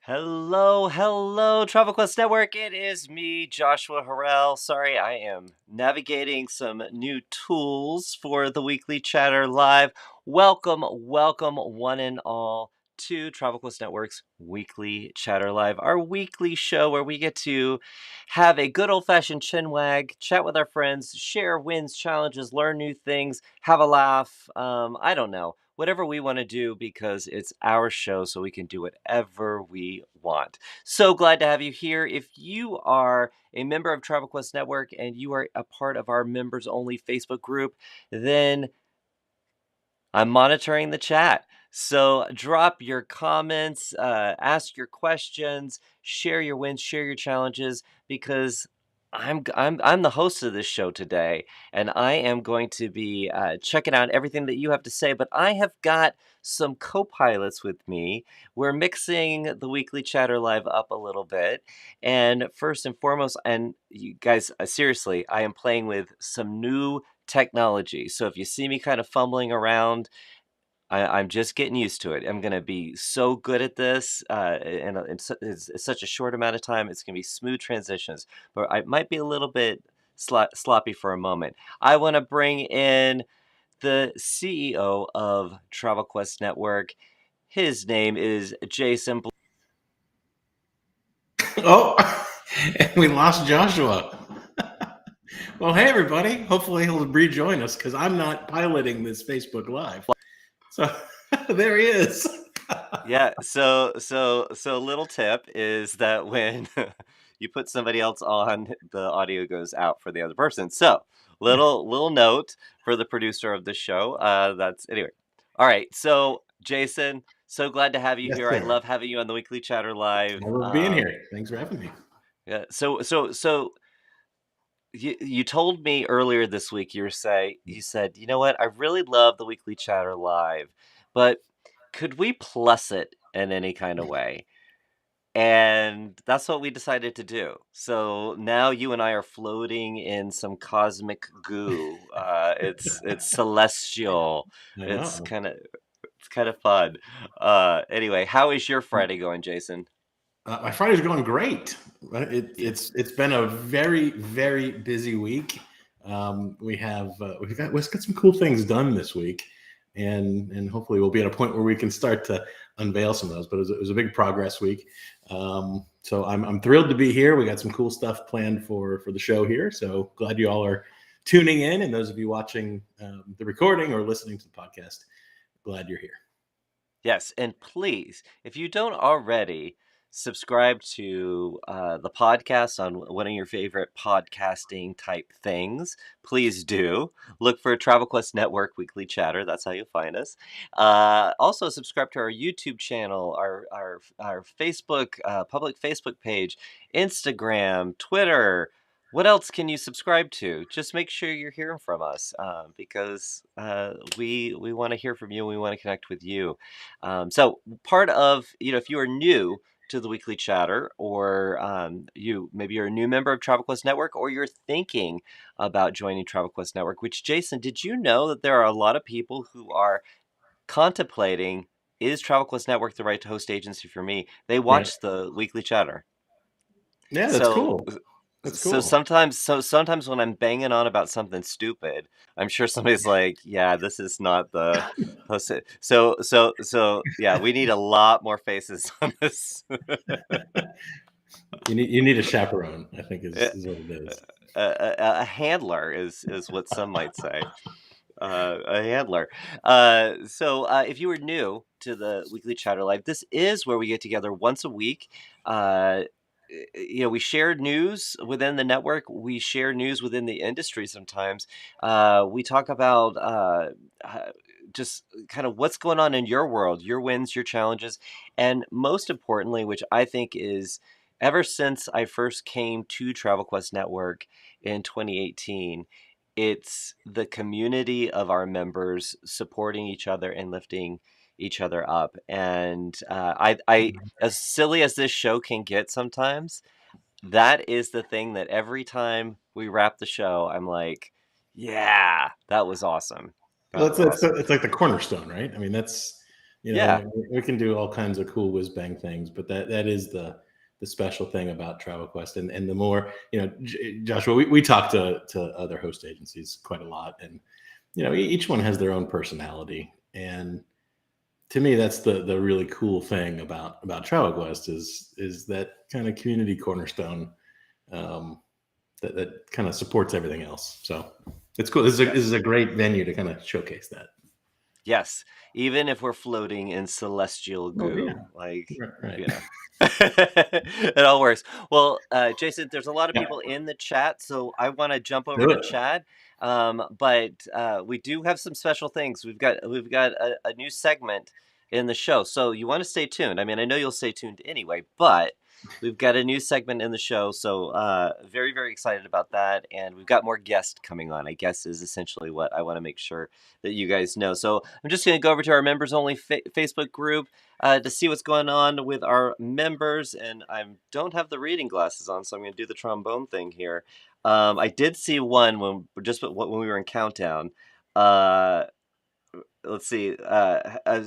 Hello, hello, Travel Quest Network. It is me, Joshua Harrell. Sorry, I am navigating some new tools for the weekly chatter live. Welcome, one and all, to Travel Quest Network's weekly chatter live, our weekly show where we get to have a good old fashioned chinwag, chat with our friends, share wins, challenges, learn new things, have a laugh. I don't know whatever we want to do because it's our show, so we can do whatever we want. So glad to have you here. If you are a member of Travel Quest Network and you are a part of our members only Facebook group, then I'm monitoring the chat. So drop your comments, ask your questions, share your wins, share your challenges, because I'm the host of this show today, and I am going to be checking out everything that you have to say. But I have got some co-pilots with me. We're mixing the weekly chatter live up a little bit, and first and foremost, and you guys, seriously, I am playing with some new technology. So if you see me kind of fumbling around, I'm just getting used to it. I'm going to be so good at this in such a short amount of time. It's going to be smooth transitions, but I might be a little bit sloppy for a moment. I want to bring in the CEO of Travel Quest Network. His name is Jason. Oh, and we lost Joshua. Well, hey, everybody. Hopefully he'll rejoin us because I'm not piloting this Facebook Live. So there he is. Yeah, so little tip is that when you put somebody else on, the audio goes out for the other person. So little note for the producer of the show. That's anyway. All right, so Jason, so glad to have you Yes, here. I sir. love having you on the Weekly Chatter Live. I love being here. Thanks for having me. Yeah, so you told me earlier this week, you said, you know what, I really love the Weekly Chatter Live, but could we plus it in any kind of way? And that's what we decided to do. So now you and I are floating in some cosmic goo. It's celestial. I It's know. kind of it's kind of fun. Anyway, how is your Friday going, Jason? My Friday's going great. Yeah. It's been a very busy week. We've got some cool things done this week, and hopefully we'll be at a point where we can start to unveil some of those. But it was a big progress week. So I'm thrilled to be here. We got some cool stuff planned for the show here. So glad you all are tuning in, and those of you watching the recording or listening to the podcast, glad you're here. Yes, and please, if you don't already, subscribe to the podcast on one of your favorite podcasting type things. Please do. Look for Travel Quest Network Weekly Chatter. That's how you'll find us. Also, subscribe to our YouTube channel, our Facebook, public Facebook page, Instagram, Twitter. What else can you subscribe to? Just make sure you're hearing from us because we want to hear from you. We want to connect with you. So part of, if you are new to the weekly chatter, or maybe you're a new member of Travel Quest Network, or you're thinking about joining Travel Quest Network, which, Jason, did you know that there are a lot of people who are contemplating, is Travel Quest Network the right host agency for me? They Right. watch the weekly chatter. Yeah, that's So cool. That's so cool. sometimes when I'm banging on about something stupid, I'm sure somebody's like, "Yeah, this is not the host." So yeah, we need a lot more faces on this. You need a chaperone, I think a, is what it is. a handler is what some might say. A handler. If you were new to the Weekly Chatter Live, this is where we get together once a week. We share news within the network. We share news within the industry sometimes. We talk about just kind of what's going on in your world, your wins, your challenges, and most importantly, which I think is ever since I first came to Travel Quest Network in 2018, it's the community of our members supporting each other and lifting each other up. And as silly as this show can get sometimes, that is the thing that every time we wrap the show, I'm like, yeah, that was awesome. That Well, was awesome. it's like the cornerstone, right? I mean, that's Yeah. we can do all kinds of cool whiz bang things, but that is the special thing about Travel Quest. And the more, Joshua, we talk to other host agencies quite a lot, and each one has their own personality. And to me, that's the really cool thing about Travel Quest is that kind of community cornerstone, that kind of supports everything else. So it's cool. This Yes. is a great venue to kind of showcase that. Yes, even if we're floating in celestial Oh yeah, goo, like, right. you know, it all works. Well, Jason, there's a lot of Yeah, people in the chat, so I want to jump over do to it. Chad. But we do have some special things. We've got a new segment in the show, so you want to stay tuned. I mean, I know you'll stay tuned anyway, but we've got a new segment in the show, so very, very excited about that. And we've got more guests coming on, I guess, is essentially what I want to make sure that you guys know. So I'm just going to go over to our members only Facebook group to see what's going on with our members. And I don't have the reading glasses on, so I'm going to do the trombone thing here. I did see one when we were in Countdown. Uh, let's see.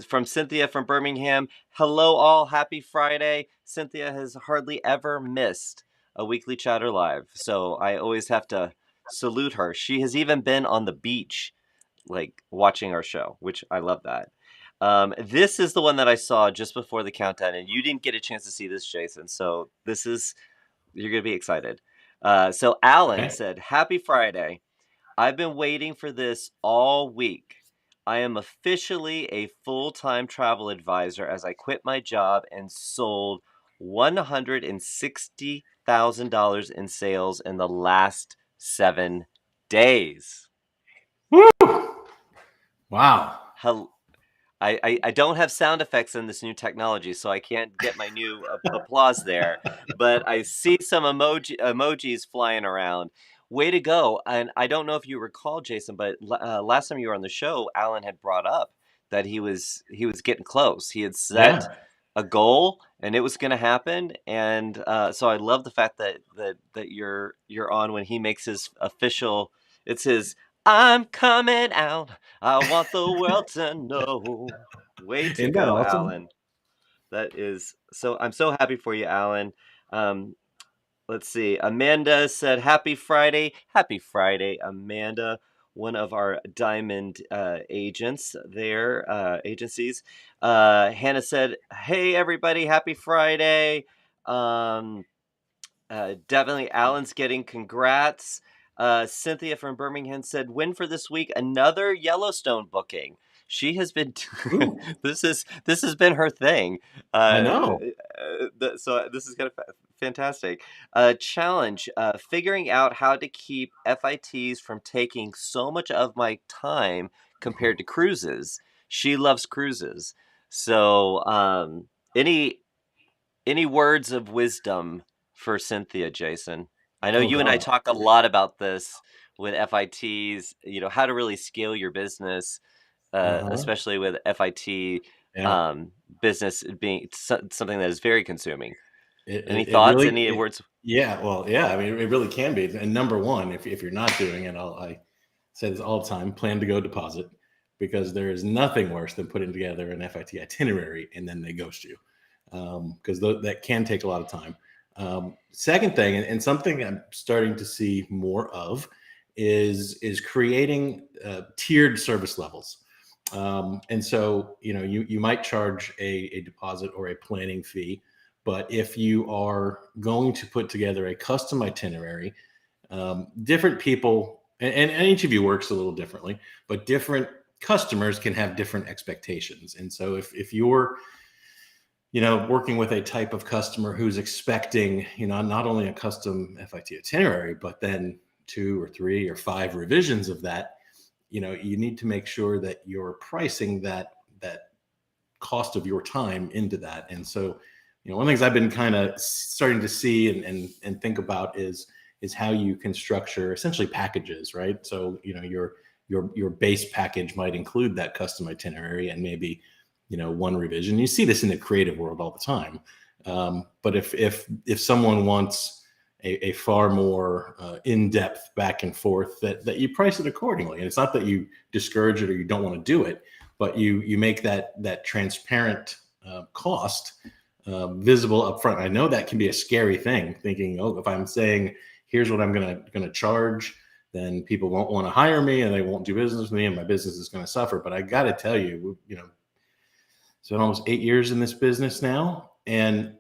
From Cynthia from Birmingham. Hello, all. Happy Friday. Cynthia has hardly ever missed a weekly chatter live, so I always have to salute her. She has even been on the beach, like watching our show, which I love that. This is the one that I saw just before the countdown, and you didn't get a chance to see this, Jason. So you're gonna be excited. So Alan Okay. said, "Happy Friday. I've been waiting for this all week. I am officially a full-time travel advisor as I quit my job and sold $160,000 in sales in the last 7 days." Woo! Wow. I don't have sound effects in this new technology, so I can't get my new applause there. But I see some emojis flying around. Way to go! And I don't know if you recall, Jason, but last time you were on the show, Alan had brought up that he was getting close. He had set Yeah. a goal, and it was going to happen. And so I love the fact that you're on when he makes his official. It's his "I'm coming out. I want the world to know." Way to Isn't that go, awesome? Alan. That is so. I'm so happy for you, Alan. Um, let's see. Amanda said, "Happy Friday." Happy Friday, Amanda. One of our diamond agents there, agencies. Hannah said, "Hey, everybody. Happy Friday." Um, definitely, Alan's getting congrats. Cynthia from Birmingham said, "Win for this week, another Yellowstone booking." She has been Ooh, this has been her thing. I know. So this is kind of fantastic. Challenge: figuring out how to keep FITs from taking so much of my time compared to cruises. She loves cruises. So, any words of wisdom for Cynthia, Jason? I know Oh you and I God. talk a lot about this with FITs, how to really scale your business, Uh-huh. especially with FIT Yeah. um, business being something that is very consuming. Any It thoughts? really, Any words? yeah, well, yeah, I mean, it really can be. And number one, if you're not doing it, I say this all the time, plan to go deposit, because there is nothing worse than putting together an FIT itinerary and then they ghost you. Because that can take a lot of time. Second thing, and something I'm starting to see more of, is creating tiered service levels. And so, you might charge a deposit or a planning fee, but if you are going to put together a custom itinerary, different people, and each of you works a little differently, but different customers can have different expectations. And so if you're working with a type of customer who's expecting, not only a custom FIT itinerary, but then 2 or 3 or 5 revisions of that, you need to make sure that you're pricing that cost of your time into that. And so, one of the things I've been kind of starting to see and think about is how you can structure essentially packages, right? So, your base package might include that custom itinerary and maybe, one revision. You see this in the creative world all the time. But if someone wants a far more in-depth back and forth, that you price it accordingly. And it's not that you discourage it or you don't want to do it, but you make that transparent cost visible up front. I know that can be a scary thing, thinking, oh, if I'm saying here's what I'm gonna charge, then people won't want to hire me and they won't do business with me, and my business is going to suffer. But I got to tell you, it's been almost 8 years in this business now, and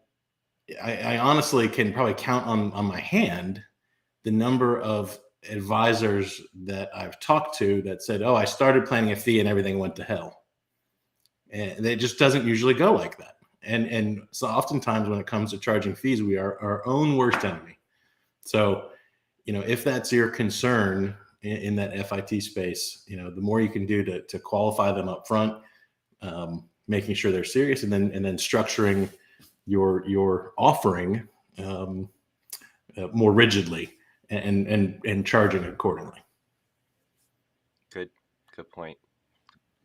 I honestly can probably count on my hand the number of advisors that I've talked to that said, "Oh, I started planning a fee and everything went to hell," and it just doesn't usually go like that. And so oftentimes when it comes to charging fees, we are our own worst enemy. So if that's your concern in that FIT space, the more you can do to qualify them up front, making sure they're serious, and then structuring your offering more rigidly and charging accordingly. Good point.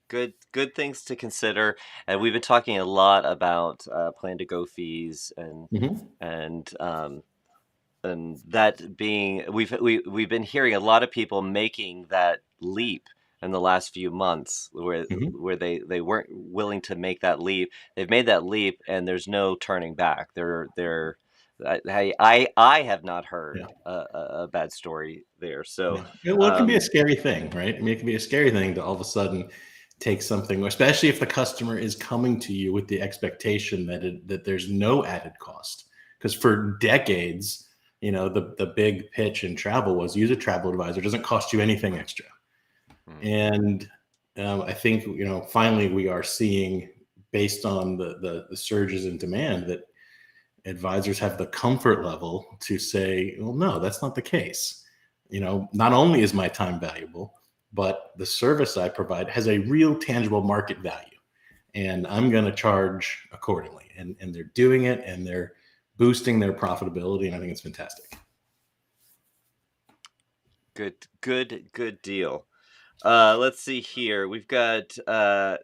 Good things to consider. And we've been talking a lot about plan to go fees and that being we've been hearing a lot of people making that leap in the last few months where they weren't willing to make that leap. They've made that leap and there's no turning back. I have not heard a bad story there. So well, it can be a scary thing, right? I mean, it can be a scary thing to all of a sudden take something, especially if the customer is coming to you with the expectation that there's no added cost. Because for decades, the big pitch in travel was use a travel advisor. It doesn't cost you anything extra. And I think, finally we are seeing, based on the surges in demand, that advisors have the comfort level to say, well, no, that's not the case. Not only is my time valuable, but the service I provide has a real tangible market value, and I'm going to charge accordingly. And they're doing it, and they're boosting their profitability, and I think it's fantastic. Good deal. Let's see here. We've got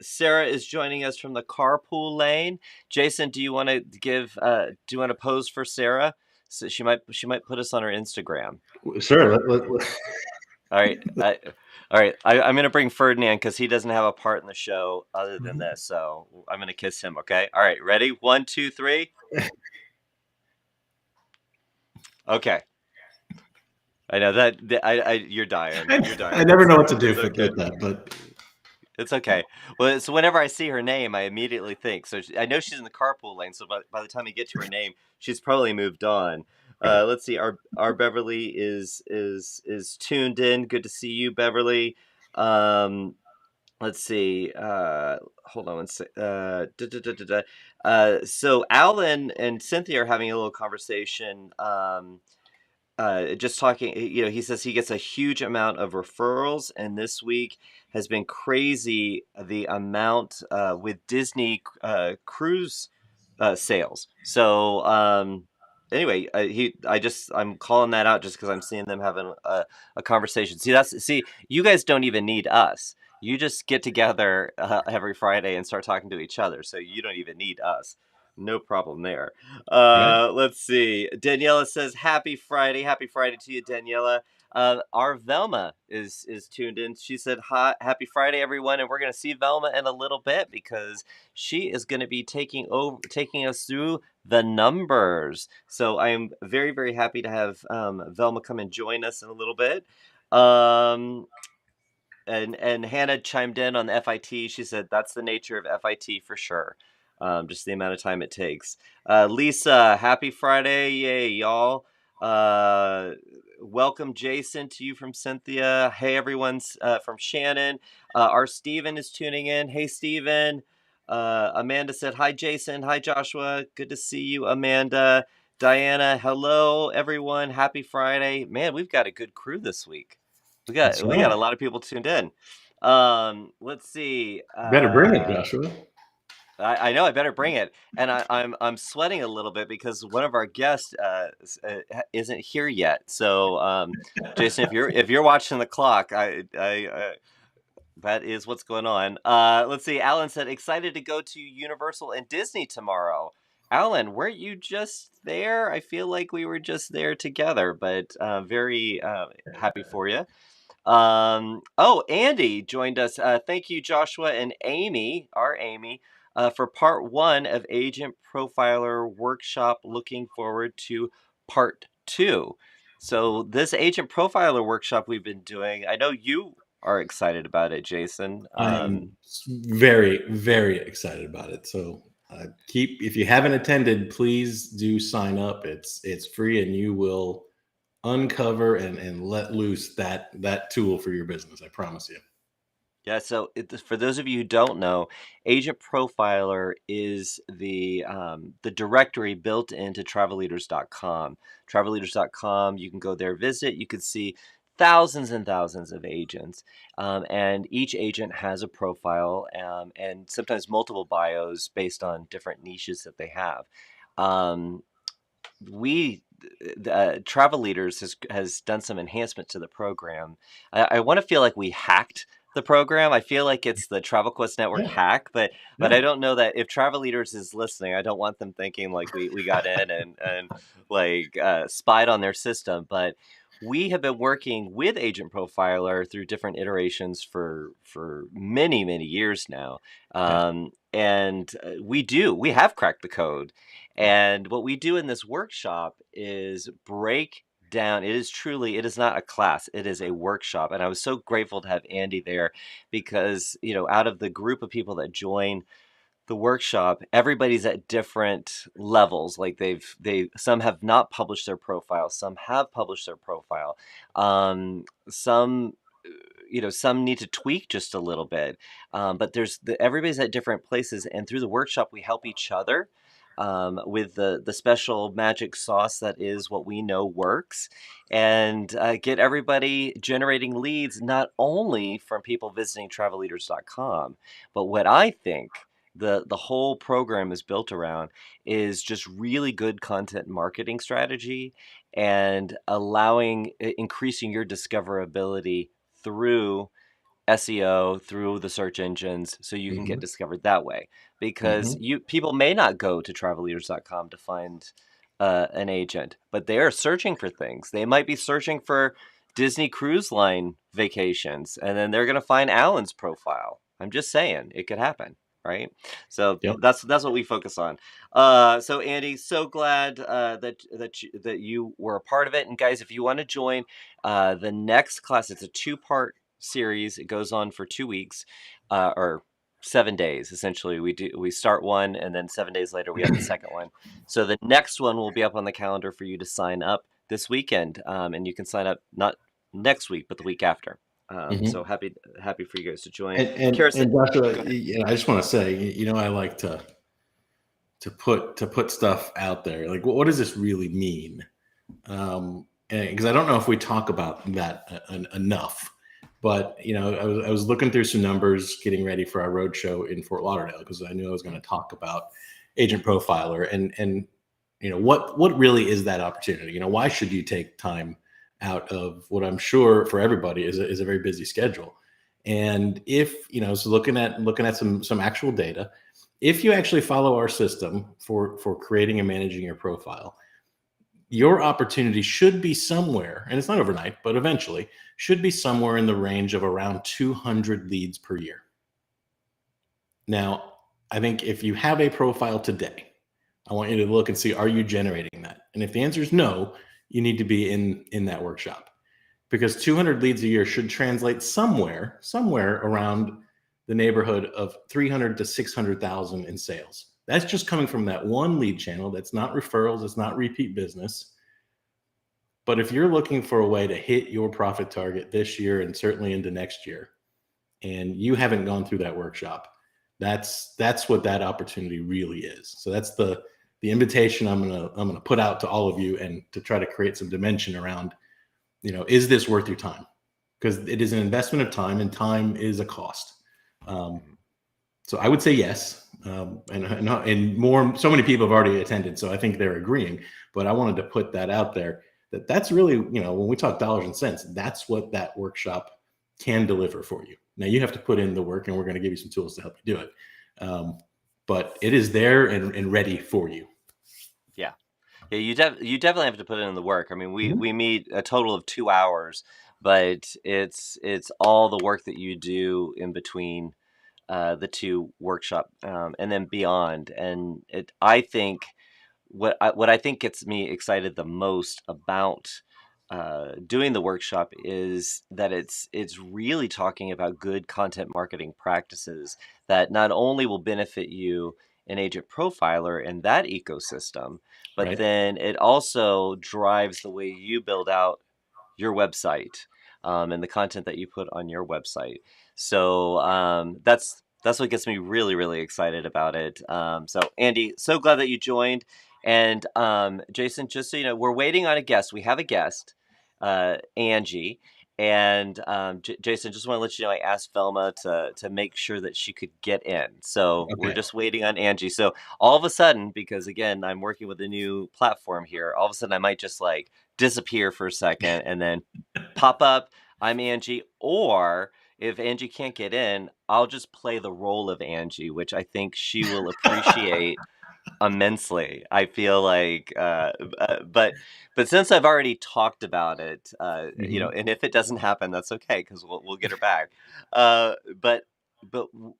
Sarah is joining us from the carpool lane. Jason, do you want to pose for Sarah? So she might put us on her Instagram. Sure. All right. All right. I'm going to bring Ferdinand because he doesn't have a part in the show other than this. So I'm going to kiss him. Okay. All right. Ready? 1, 2, 3. Okay. I know that you're dying. You're dying. I never know what to do with that, but it's okay. Well, so whenever I see her name, I immediately think. So I know she's in the carpool lane. So by the time you get to her name, she's probably moved on. Let's see. Our Beverly is tuned in. Good to see you, Beverly. Let's see. Hold on one sec. So Alan and Cynthia are having a little conversation. Just talking, he says he gets a huge amount of referrals, and this week has been crazy. The amount with Disney cruise sales. So anyway, I'm calling that out just because I'm seeing them having a conversation. See, you guys don't even need us. You just get together every Friday and start talking to each other. So you don't even need us. No problem there. Let's see. Daniela says, Happy Friday to you, Daniela. Our Velma is tuned in. She said, "Hi, happy Friday, everyone," and we're going to see Velma in a little bit because she is going to be taking us through the numbers. So I am very, very happy to have Velma come and join us in a little bit. And Hannah chimed in on the FIT. She said that's the nature of FIT for sure. Just the amount of time it takes. Lisa, happy Friday. Yay, y'all. Welcome, Jason, to you from Cynthia. Hey, everyone's from Shannon. Our Steven is tuning in. Hey, Steven. Amanda said, hi, Jason. Hi, Joshua. Good to see you, Amanda. Diana, hello, everyone. Happy Friday. Man, we've got a good crew this week. We got a lot of people tuned in. Let's see. Better bring it, Joshua. I know I better bring it, and I'm sweating a little bit because one of our guests isn't here yet. So, Jason, if you're watching the clock, I that is what's going on. Let's see. Alan said excited to go to Universal and Disney tomorrow. Alan, weren't you just there? I feel like we were just there together, but very happy for you. Oh, Andy joined us. Thank you, Joshua and Amy, our Amy, for part one of Agent Profiler Workshop. Looking forward to part two. So, this Agent Profiler Workshop we've been doing, I know you are excited about it, Jason. I am very, very excited about it. So if you haven't attended, please do sign up. It's free, and you will uncover and let loose that tool for your business. I promise you. Yeah, so for those of you who don't know, Agent Profiler is the directory built into travelleaders.com. Travelleaders.com, you can go there, visit, you can see thousands and thousands of agents. And each agent has a profile, and sometimes multiple bios based on different niches that they have. Um, we Travel Leaders has done some enhancement to the program. I want to feel like we hacked the program. I feel like it's the Travel Quest Network Yeah, hack, but I yeah, don't know that if Travel Leaders is listening, I don't want them thinking like we got in and like spied on their system. But we have been working with Agent Profiler through different iterations for many years now. yeah, And we have cracked the code. And what we do in this workshop is break down. It is not a class, it is a workshop. And I was so grateful to have Andy there because, out of the group of people that join the workshop, everybody's at different levels. Like some have not published their profile, some have published their profile. Some some need to tweak just a little bit, but everybody's at different places, and through the workshop we help each other with the special magic sauce that is what we know works, and get everybody generating leads not only from people visiting travelleaders.com, but what I think the whole program is built around is just really good content marketing strategy and increasing your discoverability through SEO, through the search engines, so you can get hmm discovered that way. Because hmm people may not go to travelleaders.com to find an agent, but they are searching for things. They might be searching for Disney Cruise Line vacations, and then they're going to find Alan's profile. I'm just saying, it could happen, right? So Yep. that's what we focus on. So Andy, so glad that you were a part of it. And guys, if you want to join the next class, it's a two-part series. It goes on for 2 weeks, or 7 days. Essentially, we start one, and then 7 days later we have the second one. So the next one will be up on the calendar for you to sign up this weekend, and you can sign up not next week but the week after. So hmm happy for you guys to join. and Karis, Joshua, go ahead. I just want to say, I like to put stuff out there. Like, what does this really mean? Because I don't know if we talk about that enough. But I was looking through some numbers, getting ready for our road show in Fort Lauderdale, because I knew I was going to talk about Agent Profiler, and what really is that opportunity? Why should you take time out of what I'm sure for everybody is a very busy schedule? And if so looking at some actual data, if you actually follow our system for creating and managing your profile, your opportunity should be somewhere, and it's not overnight, but eventually should be somewhere in the range of around 200 leads per year. Now, I think if you have a profile today, I want you to look and see, are you generating that? And if the answer is no, you need to be in that workshop, because 200 leads a year should translate somewhere around the neighborhood of 300 to 600,000 in sales. That's just coming from that one lead channel. That's not referrals. It's not repeat business. But if you're looking for a way to hit your profit target this year and certainly into next year, and you haven't gone through that workshop, that's what that opportunity really is. So that's the invitation I'm gonna put out to all of you, and to try to create some dimension around, is this worth your time? Because it is an investment of time, and time is a cost. Um, so I would say yes. And more, so many people have already attended, so I think they're agreeing. But I wanted to put that out there, that's really, when we talk dollars and cents, that's what that workshop can deliver for you. Now you have to put in the work, and we're going to give you some tools to help you do it. But it is there and ready for you. Yeah. Yeah, you definitely have to put in the work. I mean, we Mhm. we meet a total of 2 hours, but it's all the work that you do in between the two workshop and then beyond. And I think what I think gets me excited the most about doing the workshop is that it's really talking about good content marketing practices that not only will benefit you an agent profiler in that ecosystem, but Right. then it also drives the way you build out your website and the content that you put on your website. So that's what gets me really really excited about it. So Andy, so glad that you joined. And Jason, just so you know, we're waiting on a guest. We have a guest, Angie. And Jason, just want to let you know, I asked Velma to make sure that she could get in. So we're Okay. just waiting on Angie. So all of a sudden, because again, I'm working with a new platform here, all of a sudden I might just like disappear for a second and then pop up. I'm Angie. Or if Angie can't get in, I'll just play the role of Angie, which I think she will appreciate immensely. I feel like, but since I've already talked about it, Hmm. and if it doesn't happen, that's okay because we'll get her back. Uh, but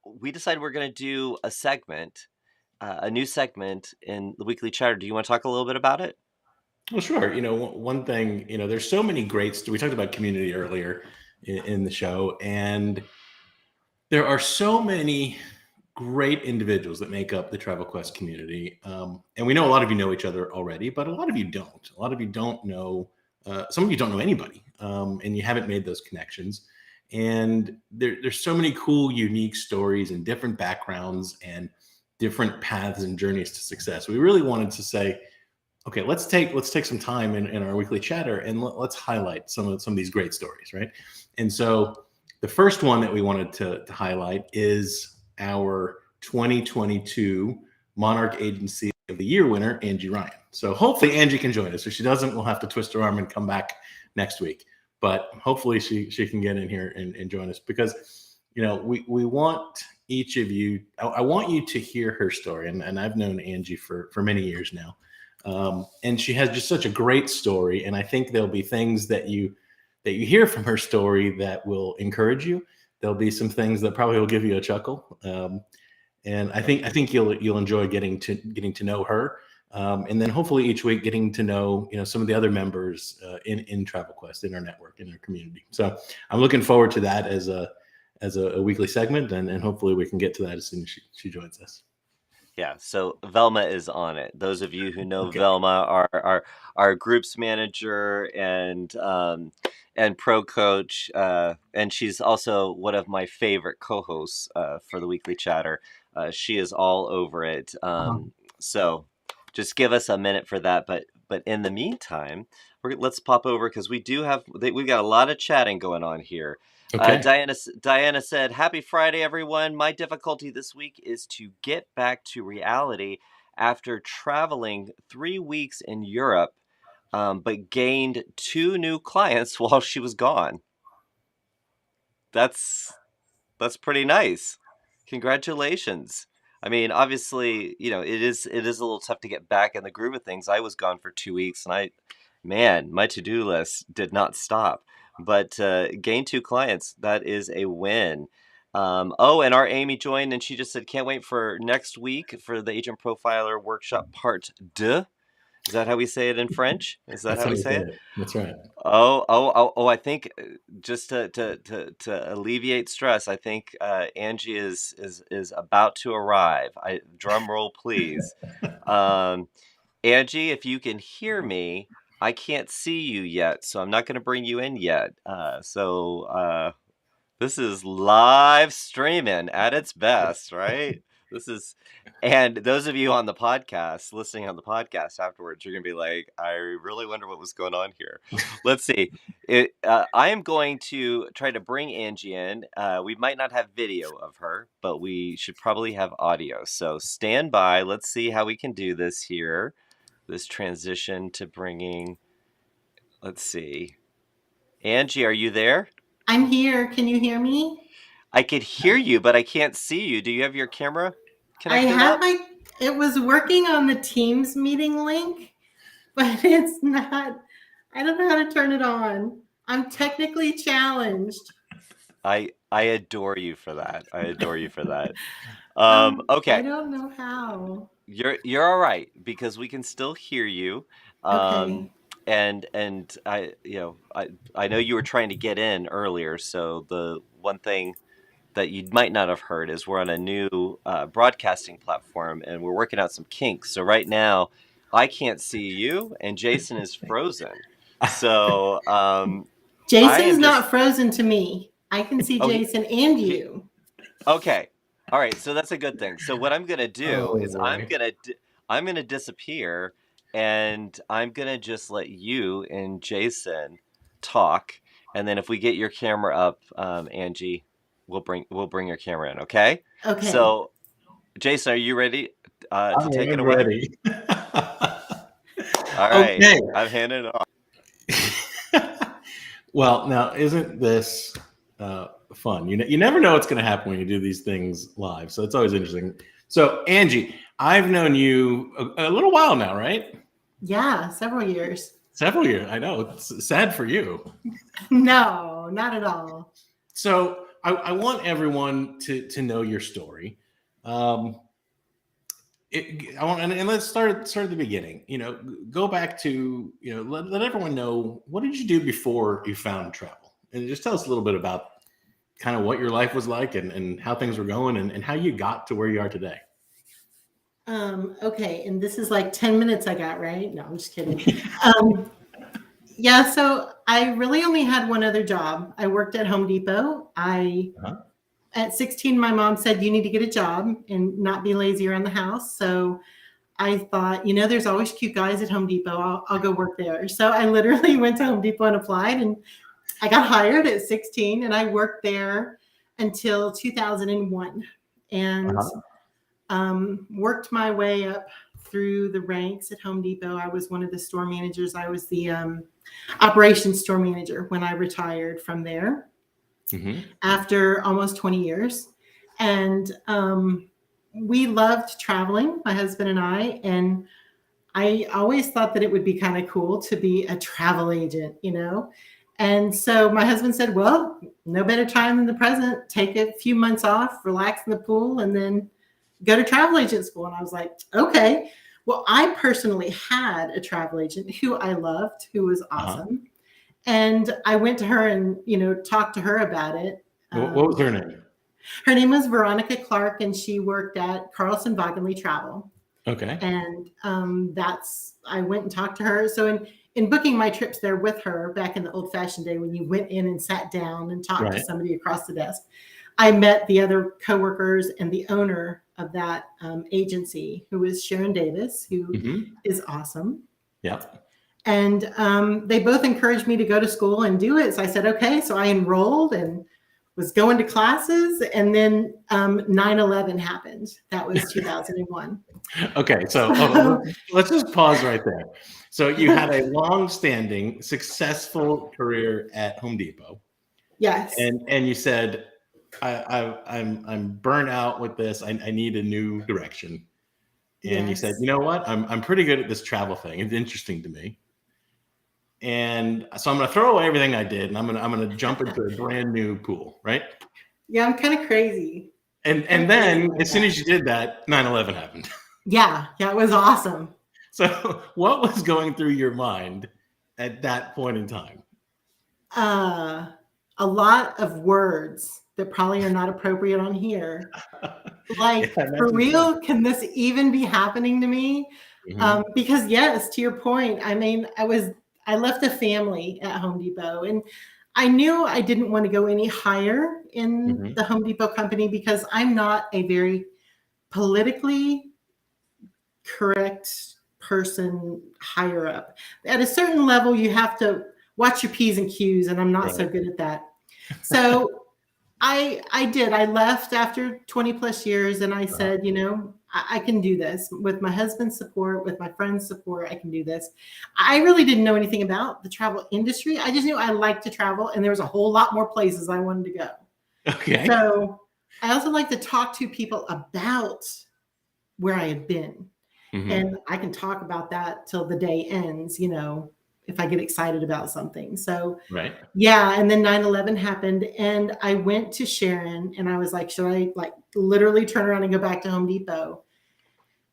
we decided we're going to do a new segment in the weekly chatter. Do you want to talk a little bit about it? Well, sure. One thing, there's so many we talked about community earlier in the show, and there are so many great individuals that make up the Travel Quest community. And we know a lot of you know each other already, but a lot of you don't. A lot of you don't know, some of you don't know anybody, and you haven't made those connections. And there's so many cool, unique stories and different backgrounds and different paths and journeys to success. We really wanted to say, okay, let's take some time in our weekly chatter and let's highlight some of these great stories, right? And so the first one that we wanted to highlight is our 2022 Monarch Agency of the Year winner, Angie Ryan. So hopefully Angie can join us. If she doesn't, we'll have to twist her arm and come back next week. But hopefully she can get in here and join us, because we want each of you. I want you to hear her story, and I've known Angie for many years now. And she has just such a great story, and I think there'll be things that you hear from her story that will encourage you. There'll be some things that probably will give you a chuckle, and I Yep. think you'll enjoy getting to know her, and then hopefully each week getting to know some of the other members in Travel Quest, in our network, in our community. So I'm looking forward to that as a weekly segment, and hopefully we can get to that as soon as she joins us. Yeah, so Velma is on it. Those of you who know Okay. Velma are our groups manager and pro coach, and she's also one of my favorite co-hosts for the weekly chatter. She is all over it. So just give us a minute for that. But in the meantime, let's pop over because we've got a lot of chatting going on here. Okay. Diana said, "Happy Friday, everyone. My difficulty this week is to get back to reality after traveling 3 weeks in Europe, but gained two new clients while she was gone." That's that's pretty nice. Congratulations. I mean, obviously, it is a little tough to get back in the groove of things. I was gone for 2 weeks, and man, my to-do list did not stop. But gain two clients, that is a win. Oh, and our Amy joined, and she just said, "Can't wait for next week for the Agent Profiler Workshop Part 2." Is that how we say it in French? Is that That's how how we you say say it? it. That's right. I think just to alleviate stress, I think Angie is about to arrive. Drum roll, please. Um, Angie, if you can hear me, I can't see you yet, so I'm not going to bring you in yet. This is live streaming at its best, right? This is, and those of you on the podcast, listening on the podcast afterwards, you're gonna be like, I really wonder what was going on here. Let's see. I am going to try to bring Angie in. We might not have video of her, but we should probably have audio. So stand by. Let's see how we can do this here. This transition to bringing. Let's see. Angie, are you there? I'm here. Can you hear me? I could hear you, but I can't see you. Do you have your camera I connected have up? it was working on the Teams meeting link, but it's not, I don't know how to turn it on. I'm technically challenged. I adore you for that. I adore you for that. I Okay, don't know how. you're all right because we can still hear you. Um, Okay. and I know you were trying to get in earlier, so the one thing that you might not have heard is we're on a new broadcasting platform and we're working out some kinks. So right now, I can't see you, and Jason is frozen. So I Jason's am just not frozen to me. I can see oh Jason and he you. okay, all right. So that's a good thing. So what I'm gonna do Oh is boy. I'm gonna disappear, and I'm gonna just let you and Jason talk, and then if we get your camera up, Angie, we'll bring your camera in. Okay. Okay. So Jason, are you ready I to take it am away? ready. All right, Okay. I'm handing it off. Well, now isn't this fun? You never know what's going to happen when you do these things live, so it's always interesting. So, Angie, I've known you a little while now, right? Yeah, several years. Several years. I know. It's sad for you. No, not at all. So, I want everyone to know your story. Um, I want, and let's start at the beginning. Go back to let everyone know, what did you do before you found travel, and just tell us a little bit about kind of what your life was like, and how things were going, and how you got to where you are today. Okay, and this is like 10 minutes I got, right? No, I'm just kidding. Um, yeah, so I really only had one other job. I worked at Home Depot. Uh-huh. At 16, my mom said, you need to get a job and not be lazy around the house. So I thought, there's always cute guys at Home Depot. I'll go work there. So I literally went to Home Depot and applied, and I got hired at 16, and I worked there until 2001, and Uh-huh. worked my way up through the ranks at Home Depot. I was one of the store managers. I was the operations store manager when I retired from there Mm-hmm. after almost 20 years. And we loved traveling, my husband and I. And I always thought that it would be kind of cool to be a travel agent. And so my husband said, well, no better time than the present. Take a few months off, relax in the pool, and then go to travel agent school. And I was like, okay. Well, I personally had a travel agent who I loved, who was Uh-huh. awesome. And I went to her and, talked to her about it. What was her name? Her name was Veronica Clark, and she worked at Carlson Wagenly Travel. Okay. And I went and talked to her. So in booking my trips there with her back in the old fashioned day, when you went in and sat down and talked to Right. somebody across the desk, I met the other coworkers and the owner of that agency, who is Sharon Davis, who Mm-hmm. is awesome. Yeah. And they both encouraged me to go to school and do it. So I said, okay. So I enrolled and was going to classes. And then 9/11 happened. That was 2001. Okay. So So, let's just pause right there. So you had a long-standing, successful career at Home Depot, yes. and you said, I'm burnt out with this. I need a new direction. And you said, Yes. you know what? I'm pretty good at this travel thing. It's interesting to me. And so I'm going to throw away everything I did, and I'm going to jump into a brand new pool, right? Yeah, I'm kind of crazy. And then as soon as you did that, 9/11 happened. Yeah, it was awesome. So what was going through your mind at that point in time? A lot of words that probably are not appropriate on here. Yeah, Like, I for imagine so. real, can this even be happening to me? Mhm. Because yes, to your point, I mean, I left a family at Home Depot, and I knew I didn't want to go any higher in Mhm. the Home Depot company because I'm not a very politically correct person higher up. At a certain level, you have to watch your P's and Q's, and I'm not so Right. good at that. So I did. I left after 20 plus years, and I Uh-huh. said, I can do this with my husband's support, with my friend's support. I can do this. I really didn't know anything about the travel industry. I just knew I liked to travel, and there was a whole lot more places I wanted to go. Okay. So I also like to talk to people about where I had been. Mhm. And I can talk about that till the day ends, if I get excited about something. So Right. yeah, and then 9/11 happened, and I went to Sharon, and I was like, should I like literally turn around and go back to Home Depot?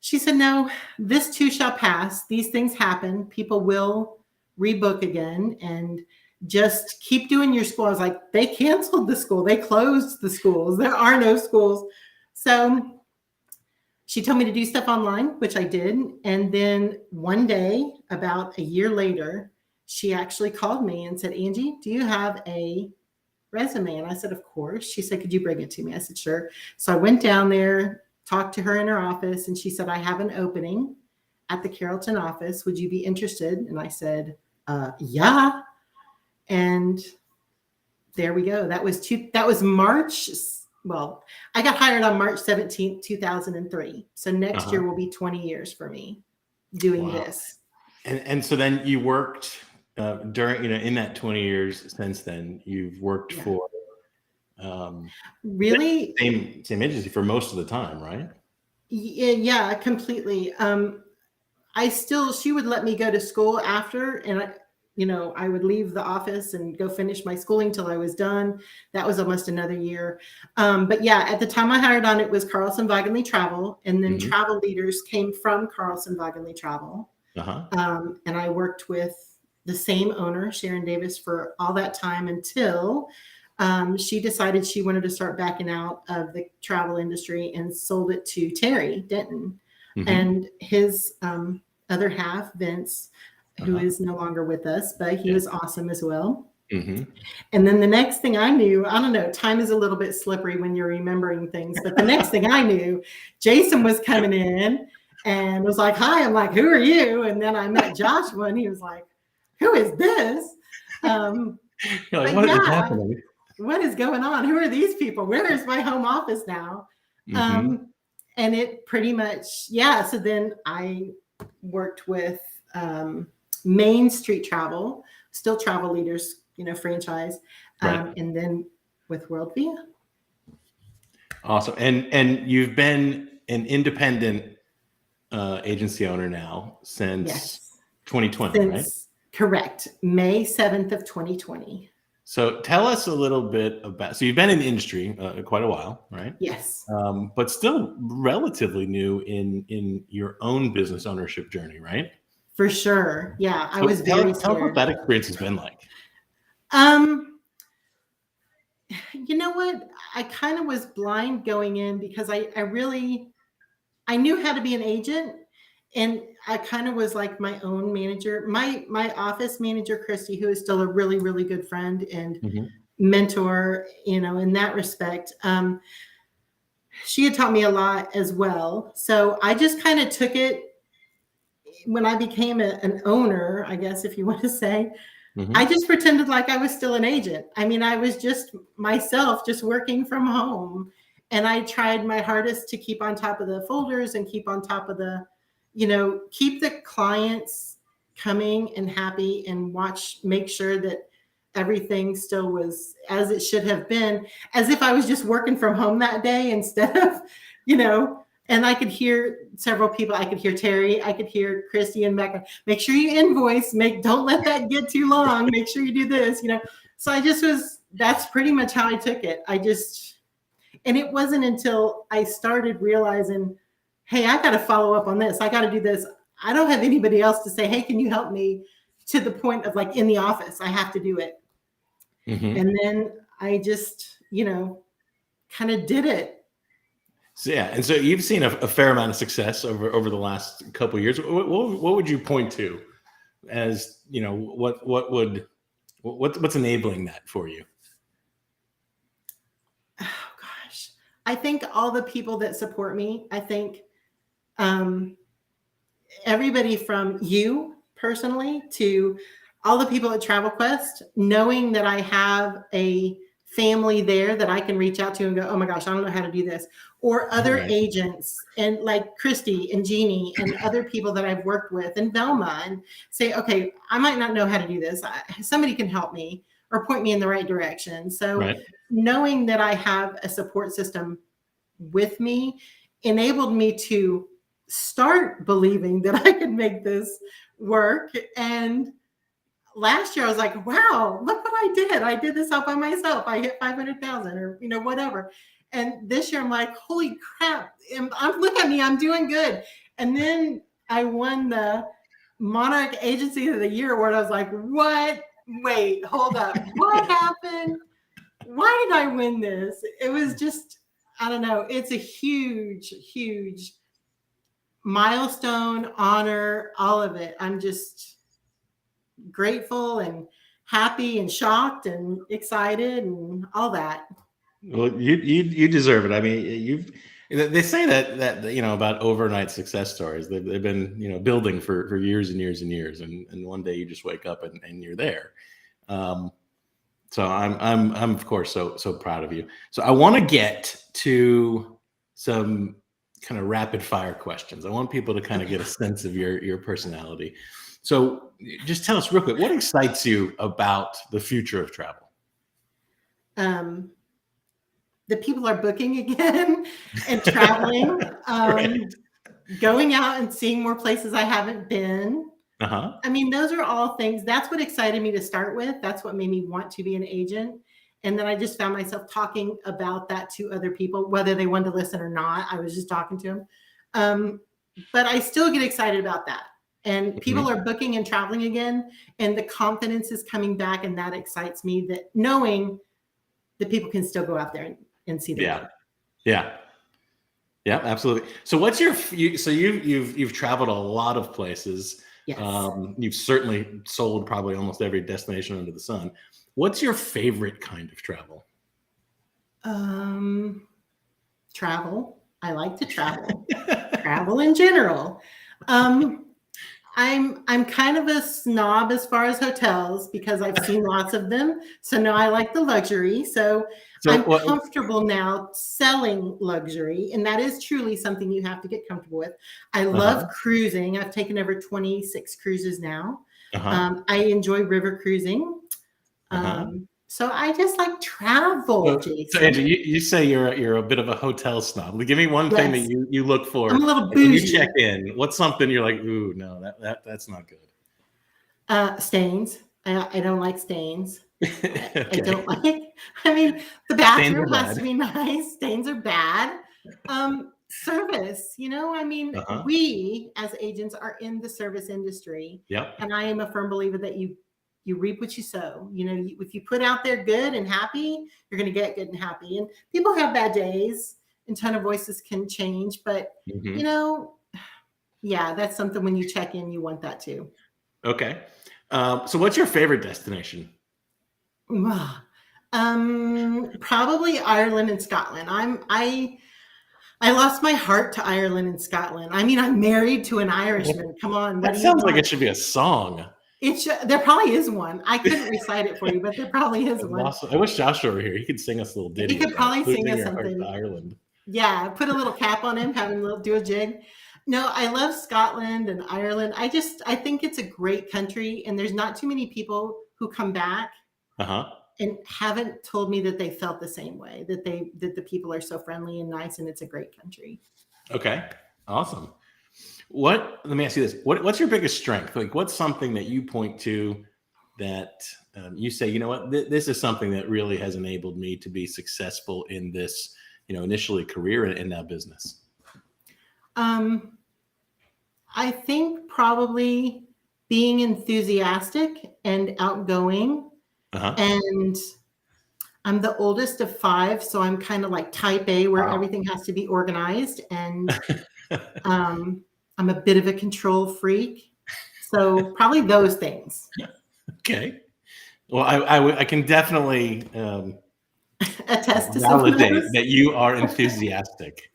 She said, no, this too shall pass. These things happen. People will rebook again, and just keep doing your school. I was like, they canceled the school. They closed the schools. There are no schools. So she told me to do stuff online, which I did. And then one day, about a year later, she actually called me and said, Angie, do you have a resume? And I said, of course. She said, could you bring it to me? I said, sure. So I went down there, talked to her in her office, and she said, I have an opening at the Carrollton office. Would you be interested? And I said, yeah. And there we go. That was March. Well, I got hired on March 17th, 2003. So next year will be 20 years for me doing this. And so then you worked during, in that 20 years since then, you've worked for really same agency for most of the time, right? Yeah, completely. She would let me go to school after, and I would leave the office and go finish my schooling till I was done. That was almost another year. But yeah, at the time I hired on, it was Carlson Wagenly Travel, and then travel leaders came from Carlson Wagenly Travel. And I worked with the same owner, Sharon Davis, for all that time until she decided she wanted to start backing out of the travel industry and sold it to Terry Denton and his other half, Vince, who is no longer with us, but he was awesome as well. And then the next thing I knew, I don't know, time is a little bit slippery when you're remembering things, but the next thing I knew, Jason was coming in and was like, hi. I'm like, who are you? And then I met Joshua, and he was like, who is this? Like, what is happening? What is going on? Who are these people? Where is my home office now? And it pretty much, so then I worked with Main Street Travel, still Travel Leaders, franchise, and then with WorldVia. Awesome. And you've been an independent agency owner now since 2020, right? Correct. May 7th of 2020. So tell us a little bit about, so you've been in the industry quite a while, right? Yes. But still relatively new in your own business ownership journey, right? For sure. Yeah. I was very scared. Tell us what that experience has been like. You know what? I kind of was blind going in because I knew how to be an agent, and I kind of was like my own manager. My office manager, Christy, who is still a really, really good friend and mentor, in that respect. She had taught me a lot as well. So I just kind of took it when I became an owner, I guess, if you want to say. I just pretended like I was still an agent. I mean, I was just myself, just working from home. And I tried my hardest to keep on top of the folders and keep on top of the, keep the clients coming and happy and make sure that everything still was as it should have been, as if I was just working from home that day instead of, and I could hear several people. I could hear Terry. I could hear Christy and Becca. Make sure you invoice. Don't let that get too long. Make sure you do this, So that's pretty much how I took it. And it wasn't until I started realizing, hey, I got to follow up on this. I got to do this. I don't have anybody else to say, hey, can you help me, to the point of like in the office, I have to do it. And then I just, kind of did it. So, and so you've seen a fair amount of success over the last couple of years. What would you point to as, what's enabling that for you? Oh gosh, I think all the people that support me. I think everybody from you personally to all the people at Travel Quest, knowing that I have a family there that I can reach out to and go, oh my gosh, I don't know how to do this. Or other agents, and like Christy and Jeannie and other people that I've worked with, and Velma, and say, okay, I might not know how to do this. Somebody can help me or point me in the right direction. So knowing that I have a support system with me enabled me to start believing that I could make this work and last year I was like, wow, look what I did. I did this all by myself. I hit 500,000 or, whatever. And this year I'm like, holy crap. Look at me. I'm doing good. And then I won the Monarch Agency of the Year award. I was like, what? Wait, hold up. What happened? Why did I win this? It was just, I don't know. It's a huge, huge milestone, honor, all of it. I'm just grateful and happy and shocked and excited and all that. Well, you deserve it. I mean, they say that about overnight success stories. They've been building for years and years and years, and one day you just wake up and you're there. So I'm of course so proud of you. So I want to get to some kind of rapid fire questions. I want people to kind of get a sense of your personality. So just tell us real quick, what excites you about the future of travel? The people are booking again and traveling, Right. going out and seeing more places I haven't been. Uh-huh. I mean, those are all things. That's what excited me to start with. That's what made me want to be an agent. And then I just found myself talking about that to other people, whether they wanted to listen or not. I was just talking to them. But I still get excited about that. And people are booking and traveling again, and the confidence is coming back, and that excites me, that knowing that people can still go out there and see the world. Yeah, absolutely. So what's you've traveled a lot of places. Yes. You've certainly sold probably almost every destination under the sun. What's your favorite kind of travel? Travel. I like to travel. Travel in general. I'm kind of a snob as far as hotels because I've seen lots of them. So now I like the luxury. So I'm comfortable now selling luxury. And that is truly something you have to get comfortable with. I love cruising. I've taken over 26 cruises now. I enjoy river cruising. So I just like travel, Jason. So Angie, you say you're a bit of a hotel snob. Give me one thing that you look for. I'm a little bougie. When you check in, what's something you're like, ooh, no, that's not good. Stains. I don't like stains. Okay. I don't like. I mean, the bathroom has to be nice. Stains are bad. Service. I mean, we as agents are in the service industry. Yep. And I am a firm believer that you reap what you sow. If you put out there good and happy, you're going to get good and happy. And people have bad days, and tone of voices can change. But, that's something when you check in, you want that too. Okay. So what's your favorite destination? Probably Ireland and Scotland. I lost my heart to Ireland and Scotland. I mean, I'm married to an Irishman. Come on. That sounds like it should be a song. There probably is one. I couldn't recite it for you, but there probably is one. Awesome. I wish Joshua were here. He could sing us a little ditty. He could probably sing us something. Ireland. Yeah, put a little cap on him, have him do a jig. No, I love Scotland and Ireland. I think it's a great country, and there's not too many people who come back and haven't told me that they felt the same way, that the people are so friendly and nice, and it's a great country. Okay, awesome. Let me ask you this. What's your biggest strength? Like, what's something that you point to that you say, you know what, this is something that really has enabled me to be successful in this, initially career and now business? I think probably being enthusiastic and outgoing. And I'm the oldest of 5, so I'm kind of like type A, where everything has to be organized. And I'm a bit of a control freak. So probably those things. Okay. Well, I can definitely attest to validate that you are enthusiastic.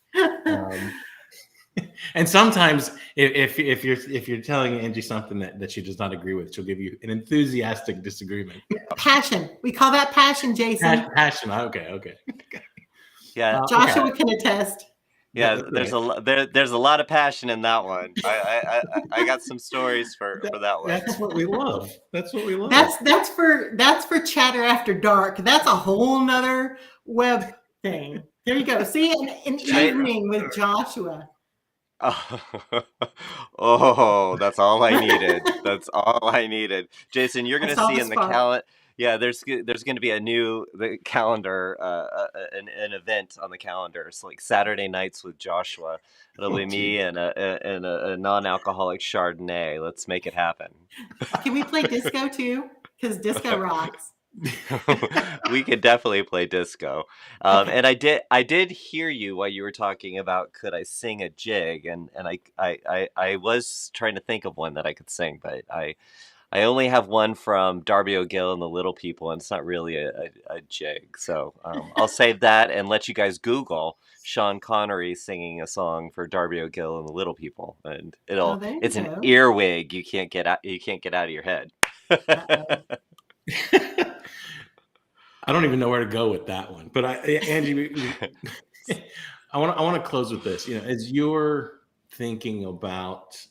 And sometimes if you're telling Angie something that she does not agree with, she'll give you an enthusiastic disagreement. Passion. We call that passion, Jason. Passion. Okay. Yeah. Joshua can attest. Yeah, there's a lot of passion in that one. I got some stories for that one. That's what we love. That's for chatter after dark. That's a whole nother web thing. There you go. See, an evening with Joshua. Oh, that's all I needed. That's all I needed. Jason, you're I gonna saw see the in the spark. yeah, there's gonna be a new the calendar, an event on the calendar. It's like Saturday nights with Joshua. It'll Oh, be me geez. and a non-alcoholic Chardonnay. Let's make it happen. Can we play disco too? Because disco rocks. We could definitely play disco. Okay. And I did hear you while you were talking about could I sing a jig, and I was trying to think of one that I could sing, but I only have one from Darby O'Gill and the Little People, and it's not really a jig. So I'll save that and let you guys Google Sean Connery singing a song for Darby O'Gill and the Little People, and Oh, there you it's an go. earwig you can't get out of your head. Uh-oh. I don't even know where to go with that one. But Angie, I want to close with this. As you're thinking about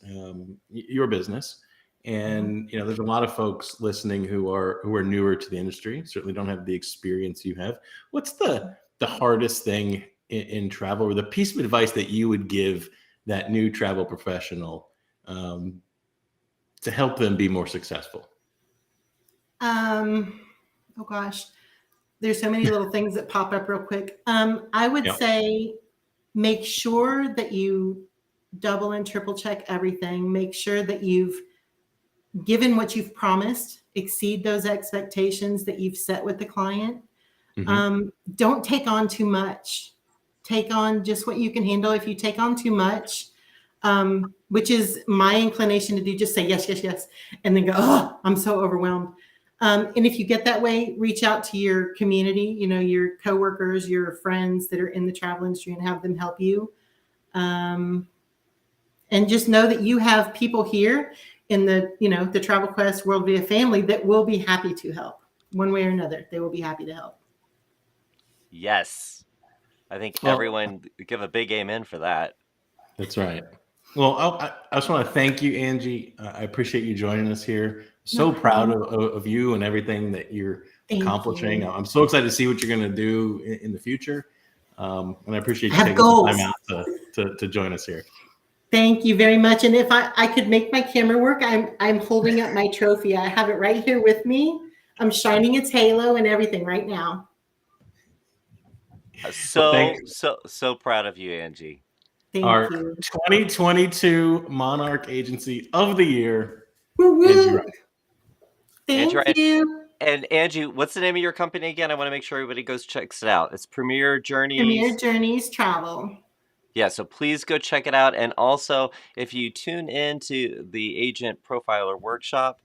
your business, and there's a lot of folks listening who are newer to the industry, certainly don't have the experience you have. What's the hardest thing in travel, or the piece of advice that you would give that new travel professional to help them be more successful? Oh gosh, there's so many little things that pop up real quick. I would Yeah. say make sure that you double and triple check everything. Make sure that you've given what you've promised, exceed those expectations that you've set with the client. Mm-hmm. Don't take on too much. Take on just what you can handle. If you take on too much, which is my inclination to do, just say yes, yes, yes, and then go, oh, I'm so overwhelmed. And if you get that way, reach out to your community, your coworkers, your friends that are in the travel industry, and have them help you. And just know that you have people here in the Travel Quest WorldVia family that will be happy to help one way or another. They will be happy to help. Yes. I think Well, everyone give a big amen for that. that's right. Well, I just want to thank you, Angie. I appreciate you joining us here. No So proud problem. of you and everything that you're Thank accomplishing. you. I'm so excited to see what you're going to do in the future. And I appreciate I you have taking some time goals. out to join us here. Thank you very much. And if I could make my camera work, I'm holding up my trophy. I have it right here with me. I'm shining its halo and everything right now. Well, So proud of you, Angie. Thank our you. 2022 Monarch Agency of the Year, Woo Angie. woo. Angie, Thank you. and Angie, what's the name of your company again? I want to make sure everybody goes checks it out. It's Premier Premier Journeys. Journeys Travel. Yeah, so please go check it out. And also, if you tune into the Agent Profiler Workshop,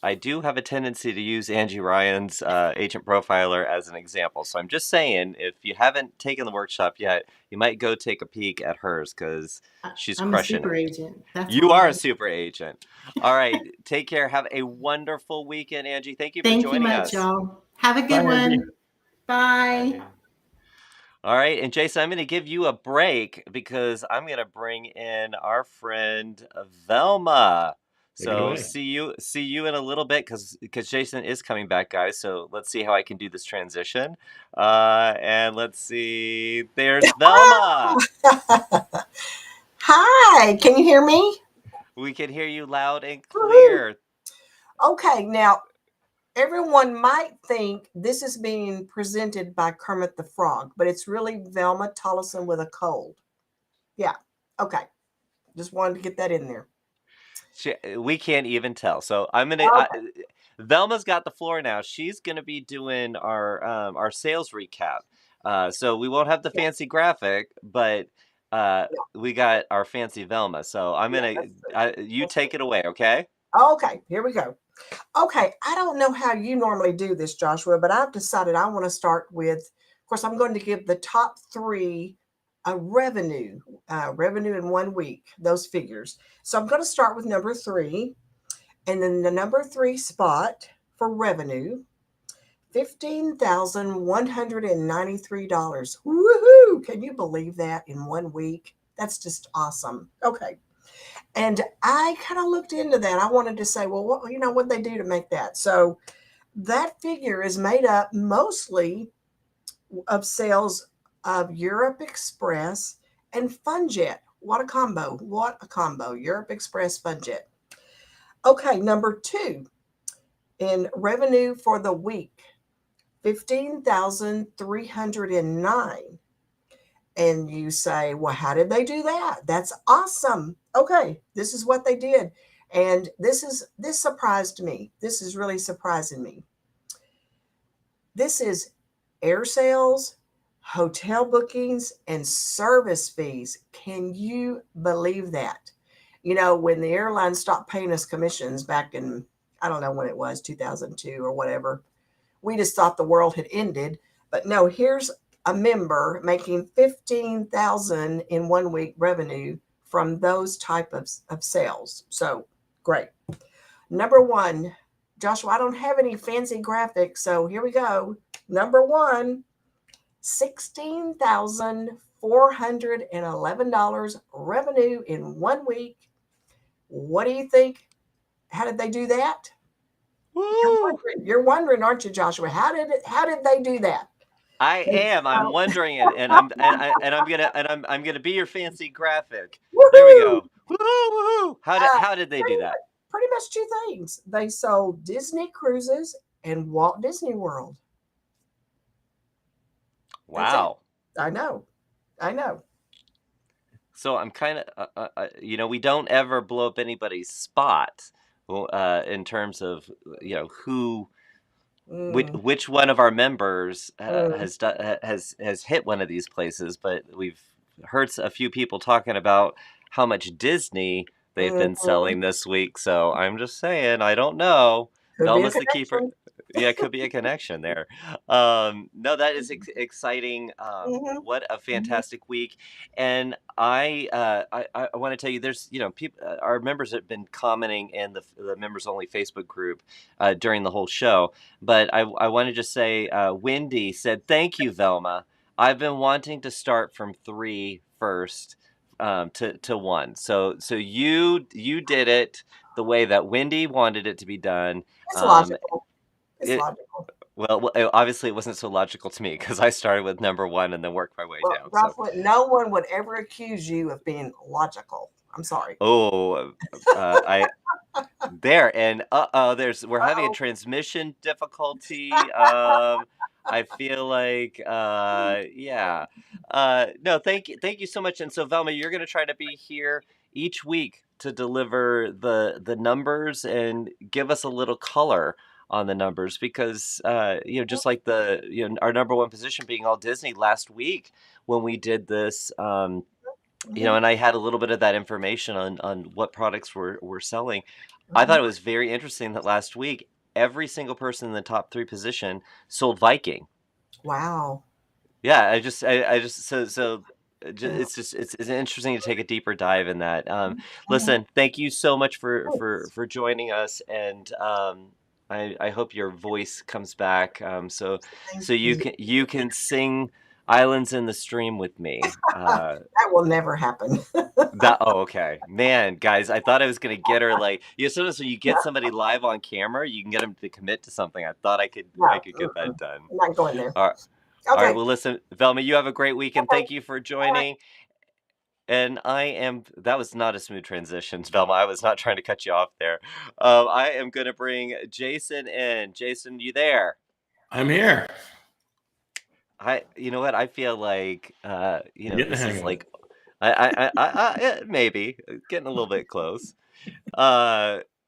I do have a tendency to use Angie Ryan's Agent Profiler as an example. So I'm just saying, if you haven't taken the workshop yet, you might go take a peek at hers because she's I'm a crushing super it. agent. That's You are a why. super agent. All right, take care. Have a wonderful weekend, Angie. Thank you for Thank you joining much, us. y'all. Have a Bye, good Angie. one. Bye. Bye. All right, and Jason, I'm going to give you a break because I'm going to bring in our friend Velma. Take it So away. see you in a little bit because Jason is coming back, guys. So let's see how I can do this transition. And let's see. There's Velma. Hi, can you hear me? We can hear you loud and Woohoo. clear. Okay, now everyone might think this is being presented by Kermit the Frog, but it's really Velma Tollison with a cold. Yeah, okay. Just wanted to get that in there. We can't even tell. So I'm gonna. Okay. Velma's got the floor now. She's gonna be doing our sales recap. So we won't have the Yeah, fancy graphic, but yeah, we got our fancy Velma. So I'm yeah, gonna. that's good. You That's take good. it away, okay? Okay, here we go. Okay, I don't know how you normally do this, Joshua, but I've decided I want to start with, of course, I'm going to give the top three revenue in 1 week, those figures. So I'm going to start with number 3, and then the number 3 spot for revenue, $15,193. Woohoo! Can you believe that in 1 week? That's just awesome. Okay. And I kind of looked into that. I wanted to say, well, what they do to make that? So that figure is made up mostly of sales of Europe Express and FunJet. What a combo. What a combo. Europe Express budget. Okay, number 2 in revenue for the week, 15,309. And you say, well, how did they do that? That's awesome. Okay, this is what they did. And this surprised me. This is really surprising me. This is air sales, hotel bookings, and service fees. Can you believe that? You know, when the airline stopped paying us commissions back in, I don't know when it was, 2002 or whatever, we just thought the world had ended. But no, here's a member making 15,000 in 1 week revenue from those type of sales. So great. Number 1, Joshua, I don't have any fancy graphics, so here we go. Number 1, $16,411 revenue in 1 week. What do you think? How did they do that? Woo! You're wondering, aren't you, Joshua? How did they do that? I am. I'm wondering it, and I'm gonna be your fancy graphic. There we Woohoo! go. Woo! How did they do that? Pretty much 2 things. They sold Disney cruises and Walt Disney World. Wow. I know. So I'm kind of, we don't ever blow up anybody's spot in terms of, who, which one of our members has hit one of these places. But we've heard a few people talking about how much Disney they've been selling this week. So I'm just saying, I don't know. Velma's the keeper. Yeah, it could be a connection there. No, that is exciting. What a fantastic week! And I want to tell you, there's people, our members have been commenting in the members only Facebook group during the whole show. But I want to just say, Wendy said, "Thank you, Velma. I've been wanting to start from 3 first to 1. So you did it the way that Wendy wanted it to be done." It's logical. It's logical. Well, obviously it wasn't so logical to me because I started with number 1 and then worked my way down. Rosalind, no one would ever accuse you of being logical. I'm sorry. Oh, we're having a transmission difficulty. I feel like, yeah. No, thank you so much. And so, Velma, you're going to try to be here each week to deliver the numbers and give us a little color on the numbers because, just like our number 1 position being all Disney last week when we did this, and I had a little bit of that information on what products we're selling. I thought it was very interesting that last week, every single person in the top 3 position sold Viking. Wow. Yeah, it's interesting to take a deeper dive in that. Listen, thank you so much for joining us, and I hope your voice comes back so you can sing Islands in the Stream with me. That will never happen. Okay. Man, guys, I thought I was going to get her sometimes when you get somebody live on camera, you can get them to commit to something. I thought I could get that done. I'm not going there. All right. Okay. All right, well, listen, Velma, you have a great weekend. Thank you for joining. And that was not a smooth transition, Velma. I was not trying to cut you off there. I am going to bring Jason in. Jason, you there? I'm here. You know what? I feel like, this is like, maybe getting a little bit close.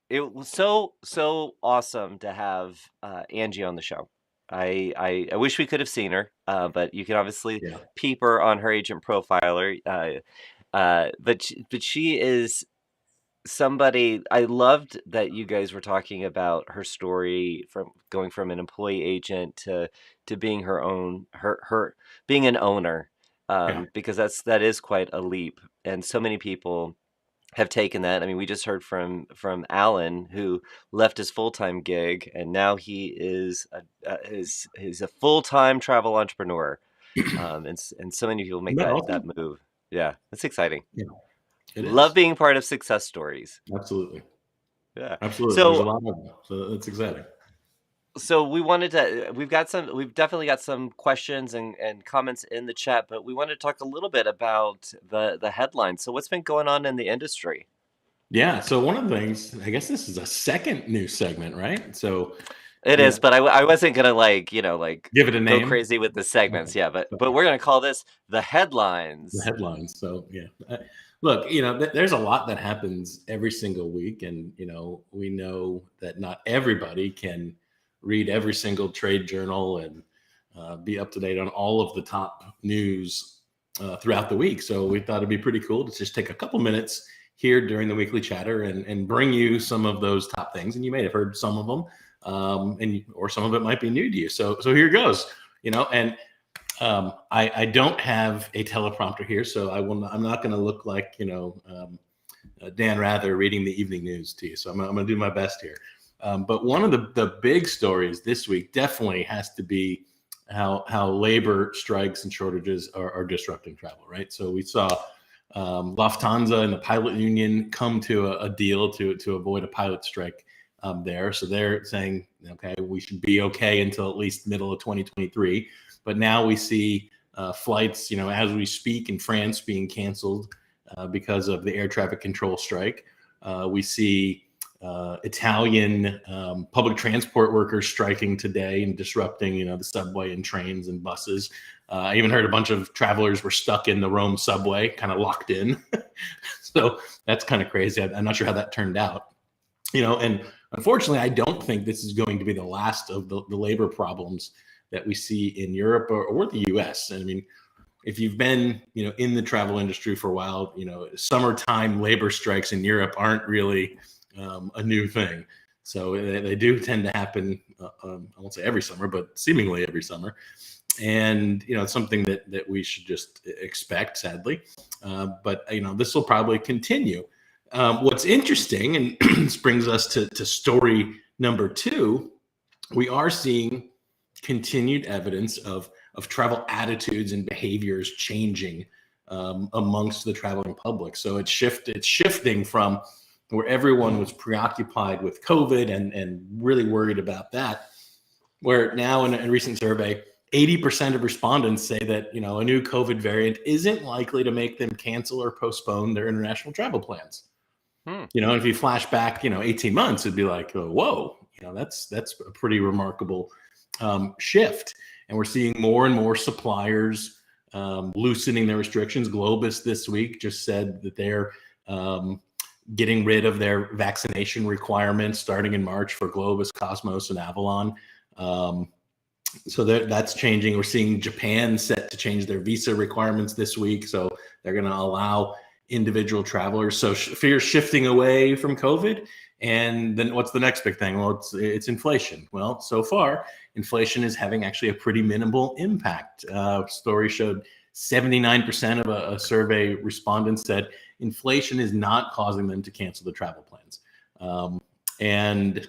It was so awesome to have Angie on the show. I wish we could have seen her, but you can obviously peep her on her agent profiler. But she is somebody. I loved that you guys were talking about her story from going from an employee agent to being her being an owner, because that is quite a leap, and so many people have taken that. I mean, we just heard from Alan, who left his full-time gig, and now he is he's a full-time travel entrepreneur, and so many people make that move. Yeah, it's exciting. Yeah, Love being part of success stories. Absolutely. Yeah, absolutely. So, there's a lot of them, so it's exciting. So we've definitely got some questions and comments in the chat, but we wanted to talk a little bit about the headlines. So what's been going on in the industry? Yeah. So one of the things, I guess this is a second news segment, right? So It you is, know, but I wasn't gonna give it a go name. crazy with the segments. Okay. Yeah, but Okay. we're gonna call this the The headlines. headlines. So yeah, look, there's a lot that happens every single week, and we know that not everybody can read every single trade journal and be up to date on all of the top news throughout the week. So we thought it'd be pretty cool to just take a couple minutes here during the weekly chatter and bring you some of those top things, and you may have heard some of them, or some of it might be new to you. So here goes. And I don't have a teleprompter here, so I'm not going to look like Dan Rather reading the evening news to you. So I'm going to do my best here. But one of the big stories this week definitely has to be how labor strikes and shortages are disrupting travel. Right. So we saw Lufthansa and the pilot union come to a deal to avoid a pilot strike there. So they're saying, okay, we should be okay until at least middle of 2023. But now we see flights, as we speak, in France being canceled because of the air traffic control strike. We see Italian public transport workers striking today and disrupting, the subway and trains and buses. I even heard a bunch of travelers were stuck in the Rome subway, kind of locked in. So that's kind of crazy. I'm not sure how that turned out. And unfortunately, I don't think this is going to be the last of the labor problems that we see in Europe or the US. I mean, if you've been, in the travel industry for a while, summertime labor strikes in Europe aren't really a new thing. So they do tend to happen, I won't say every summer, but seemingly every summer. And, it's something that we should just expect, sadly. But, this will probably continue. What's interesting, and this brings us to story number 2, we are seeing continued evidence of travel attitudes and behaviors changing amongst the traveling public. So it's shifting from where everyone was preoccupied with COVID and really worried about that, where now in a recent survey, 80% of respondents say that, a new COVID variant isn't likely to make them cancel or postpone their international travel plans. If you flash back, 18 months, it'd be like, oh, whoa, that's a pretty remarkable shift. And we're seeing more and more suppliers loosening their restrictions. Globus this week just said that they're getting rid of their vaccination requirements starting in March for Globus, Cosmos, and Avalon. So that's changing. We're seeing Japan set to change their visa requirements this week. So they're going to allow individual travelers. So fears shifting away from COVID. And then what's the next big thing? Well, it's inflation. Well, so far, inflation is having actually a pretty minimal impact. Story showed 79% of a survey respondents said inflation is not causing them to cancel the travel plans. And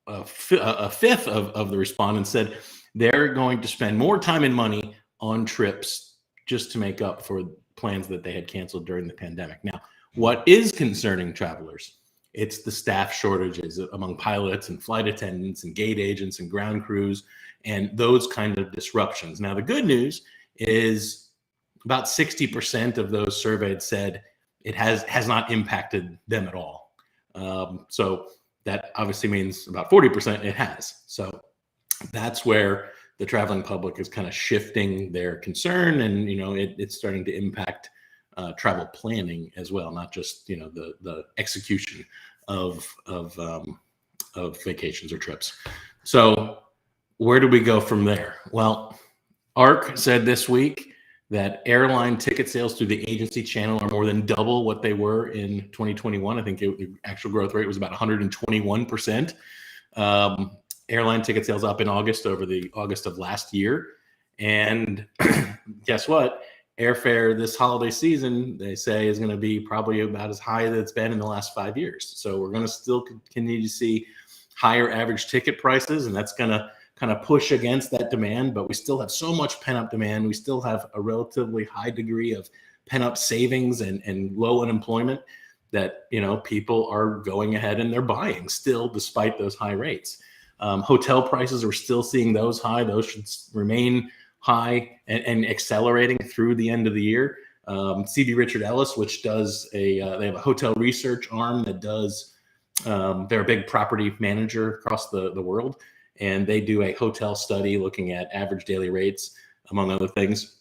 a fifth of the respondents said they're going to spend more time and money on trips just to make up for plans that they had canceled during the pandemic. Now, what is concerning travelers? It's the staff shortages among pilots and flight attendants and gate agents and ground crews and those kind of disruptions. Now, the good news is about 60% of those surveyed said it has not impacted them at all. So that obviously means about 40% it has. So that's where the traveling public is kind of shifting their concern, and it's starting to impact travel planning as well, not just the execution of vacations or trips. So where do we go from there? Well, ARC said this week that airline ticket sales through the agency channel are more than double what they were in 2021. I think the actual growth rate was about 121%. Airline ticket sales up in August over the August of last year. And guess what? Airfare this holiday season, they say, is going to be probably about as high as it's been in the last 5 years. So we're going to still continue to see higher average ticket prices, and that's going to kind of push against that demand. But we still have so much pent-up demand. We still have a relatively high degree of pent-up savings and low unemployment that people are going ahead and they're buying still despite those high rates. Hotel prices, we're still seeing those high. Those should remain high and accelerating through the end of the year. CB Richard Ellis, which does they have a hotel research arm that does, they're a big property manager across the world, and they do a hotel study looking at average daily rates, among other things.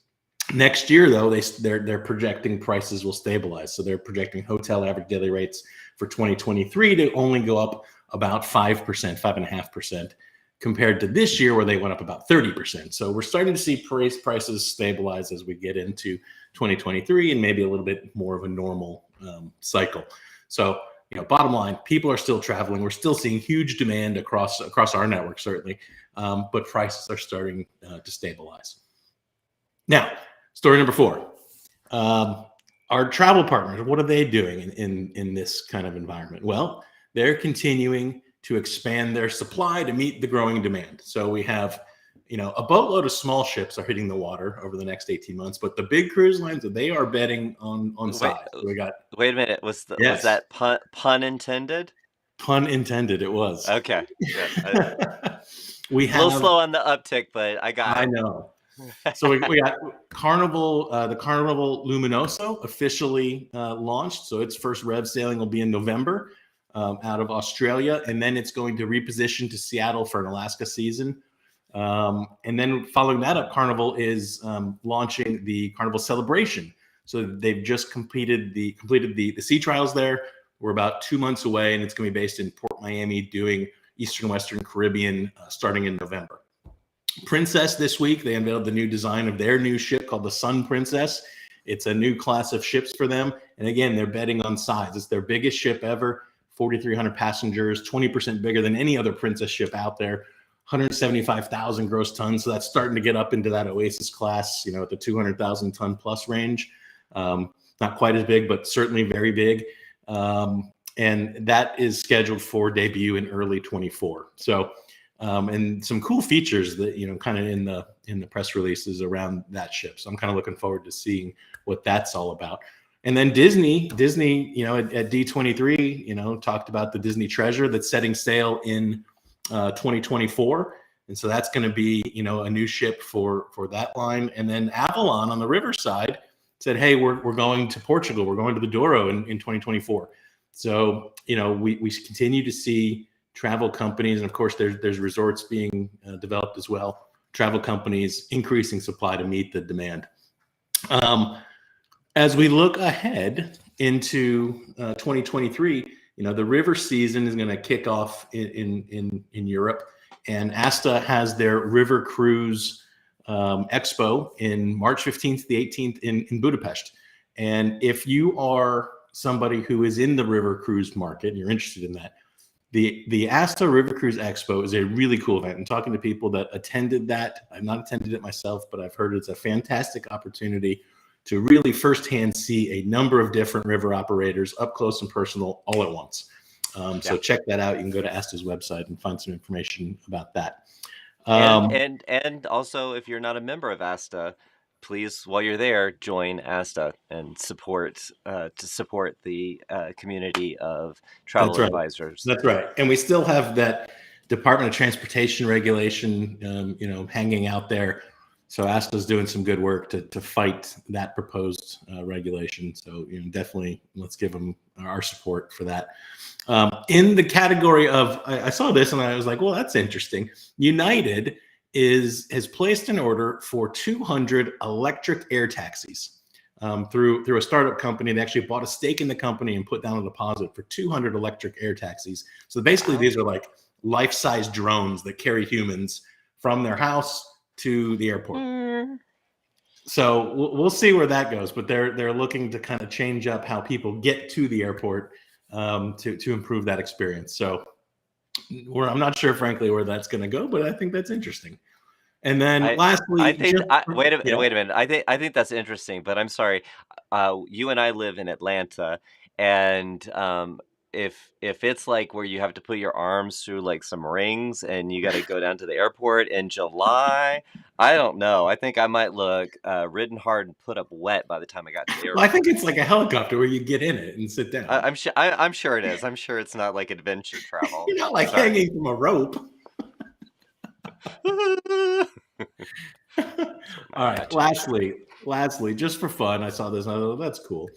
Next year, though, they're projecting prices will stabilize. So they're projecting hotel average daily rates for 2023 to only go up about 5%, 5.5%, compared to this year where they went up about 30%. So we're starting to see prices stabilize as we get into 2023 and maybe a little bit more of a normal cycle. So, bottom line, people are still traveling. We're still seeing huge demand across our network, certainly, but prices are starting to stabilize. Now, story number 4. Our travel partners, what are they doing in this kind of environment? Well, they're continuing to expand their supply to meet the growing demand. So we have, a boatload of small ships are hitting the water over the next 18 months, but the big cruise lines, they are betting on size. We got. Wait a minute. Was that pun intended? Pun intended. It was. Okay. Yeah. We have a little slow on the uptick, but I got it. I know. So we got Carnival, the Carnival Luminoso officially launched. So its first rev sailing will be in November out of Australia, and then it's going to reposition to Seattle for an Alaska season. And then following that up, Carnival is launching the Carnival Celebration. So they've just completed the sea trials there. We're about 2 months away, and it's going to be based in Port Miami, doing Eastern Western Caribbean starting in November. Princess this week, they unveiled the new design of their new ship called the Sun Princess. It's a new class of ships for them. And again, they're betting on size. It's their biggest ship ever, 4,300 passengers, 20% bigger than any other Princess ship out there, 175,000 gross tons. So that's starting to get up into that Oasis class, at the 200,000 ton plus range. Not quite as big, but certainly very big. And that is scheduled for debut in early 24. So, and some cool features that, kind of in the press releases around that ship. So I'm kind of looking forward to seeing what that's all about. And then Disney, at D23, talked about the Disney Treasure that's setting sail in 2024. And so that's going to be, a new ship for that line. And then Avalon on the river side said, hey, we're going to Portugal. We're going to the Douro in 2024. So, we continue to see travel companies, and of course there's resorts being developed as well, travel companies increasing supply to meet the demand. As we look ahead into 2023, the river season is going to kick off in Europe, and ASTA has their River Cruise Expo in March 15th to the 18th in Budapest. And if you are somebody who is in the river cruise market and you're interested in that, the ASTA River Cruise Expo is a really cool event. And talking to people that attended that, I've not attended it myself, but I've heard it's a fantastic opportunity to really firsthand see a number of different river operators up close and personal all at once. So check that out. You can go to ASTA's website and find some information about that. And also, if you're not a member of ASTA, please, while you're there, join ASTA and support the community of travel advisors. That's right. And we still have that Department of Transportation regulation, hanging out there. So ASTA's doing some good work to fight that proposed regulation. So definitely let's give them our support for that. In the category of, I saw this and I was like, well, that's interesting. United has placed an order for 200 electric air taxis through a startup company. They actually bought a stake in the company and put down a deposit for 200 electric air taxis. So basically, these are like life-size drones that carry humans from their house to the airport. So we'll see where that goes. But they're looking to kind of change up how people get to the airport to improve that experience. So I'm not sure, frankly, where that's going to go, but I think that's interesting. And then lastly, wait a minute. I think that's interesting, but I'm sorry. You and I live in Atlanta, and if it's like where you have to put your arms through like some rings and you got to go down to the airport in July, I don't know. I think I might look ridden hard and put up wet by the time I got to the airport. Well, I think it's like a helicopter where you get in it and sit down. I'm sure it is. I'm sure it's not like adventure travel. You're not like hanging from a rope. All right. Lastly, just for fun, I saw this. And I thought that's cool.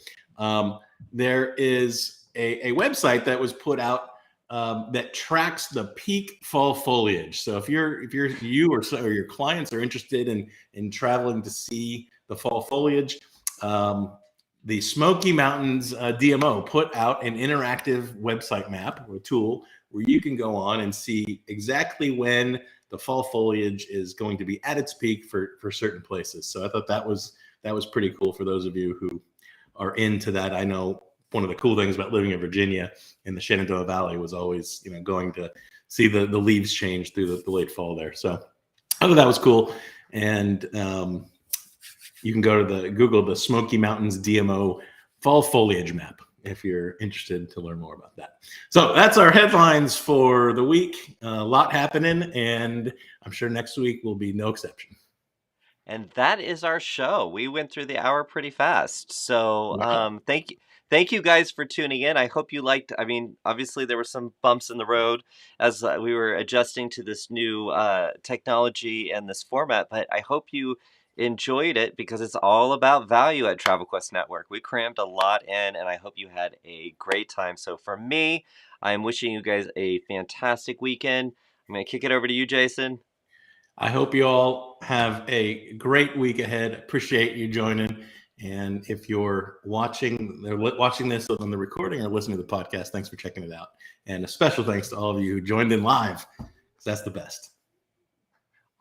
There is a website that was put out that tracks the peak fall foliage. So if you or your clients are interested in traveling to see the fall foliage, the Smoky Mountains DMO put out an interactive website map or tool where you can go on and see exactly when the fall foliage is going to be at its peak for certain places. So I thought that was pretty cool for those of you who are into that. I know one of the cool things about living in Virginia in the Shenandoah Valley was always, going to see the leaves change through the late fall there. So I thought that was cool. And you can go to Google the Smoky Mountains DMO fall foliage map if you're interested to learn more about that. So that's our headlines for the week. A lot happening, and I'm sure next week will be no exception. And that is our show. We went through the hour pretty fast. So Wow. thank you guys for tuning in. I hope you liked. I mean, obviously there were some bumps in the road as we were adjusting to this new technology and this format, but I hope you enjoyed it because it's all about value at Travel Quest Network. We crammed a lot in, and I hope you had a great time. So for me, I'm wishing you guys a fantastic weekend. I'm going to kick it over to you, Jason. I hope you all have a great week ahead. Appreciate you joining. And if you're watching this on the recording or listening to the podcast, thanks for checking it out. And a special thanks to all of you who joined in live, because that's the best.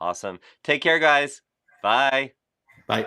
Awesome. Take care, guys. Bye. Bye.